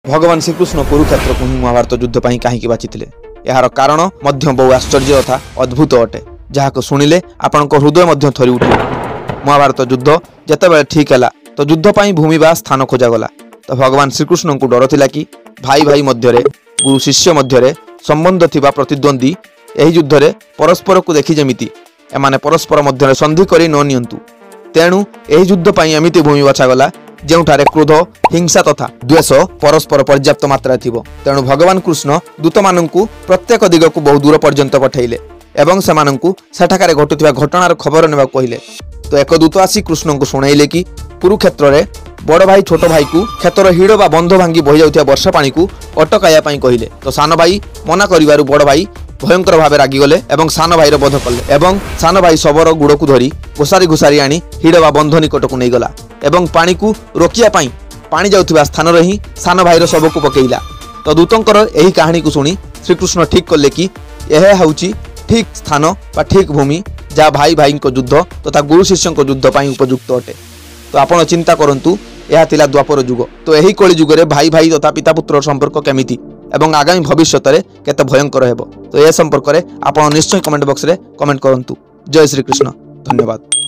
भगवान श्रीकृष्ण कुरुक्षेत्र को ही महाभारत युद्ध पर कहीं बाचिले यार कारण बहु आश्चर्य तथा अद्भुत अटे जहाँ शुणिले आपण हृदय थरी उठे। महाभारत युद्ध जितेबाला ठीक है तो युद्ध पर भूमि बा स्थान खोजागला तो भगवान श्रीकृष्ण को डर थिला कि भाई भाई मध्य गुरु शिष्य मध्य संबंध थिबा प्रतिद्वंदी यही युद्ध में परस्पर को देखी जमिति एमाने परस्पर मध्य संधि करी न नियंतु। तेणु यही युद्ध पर एमिति भूमि बछागला जोठारे क्रोध हिंसा तथा द्वेष परस्पर पर्याप्त मात्रा थिबो। तेणु भगवान कृष्ण दूत माननकु प्रत्येक दिग को बहु दूर पर्यंत पठाइले एवं सेमानंकु सेठाकारे घटुथिबा घटनार खबर नेबा कहिले। तो एक दूत आसी कृष्ण को शुणाइले कि कुरुक्षेत्र रे बड़ भाई छोट भाई को क्षेत्र हिड़ बा बंध भांगी बहि जाउथिबा वर्षा पानी को अटकाया पई कहिले। तो सान भाई मना करिवारु बड़ भाई भयंकर भाव रागिगले एवं सान भाईर बध कले एवं सान भाई शबर गुड़ को धरी घोषारी घोषारी आनी हिड़ बा बंध निकट को नहीं गला एवं पानी को रोकिया पाई पानी जाउथिबा स्थान रे ही सान भाईर शव को पकेइला। तो दूतंकर एही कहानी को सुनी श्रीकृष्ण ठीक कले कि यह हउची ठीक स्थान बा ठीक भूमि जहाँ भाई भाई युद्ध तथा गुरु शिष्य युद्ध पर उपयुक्त अटे। तो आपण चिंता करंतु यह थिला द्वापर युग। तो यही कली युग में भाई भाई तथा पिता पुत्र संपर्क केमिति एवं आगामी भविष्य में केते भयंकर हेबो। तो यह संपर्क में आप निश्चय कमेंट बॉक्स रे कमेंट करंतु। जय श्री कृष्ण, धन्यवाद।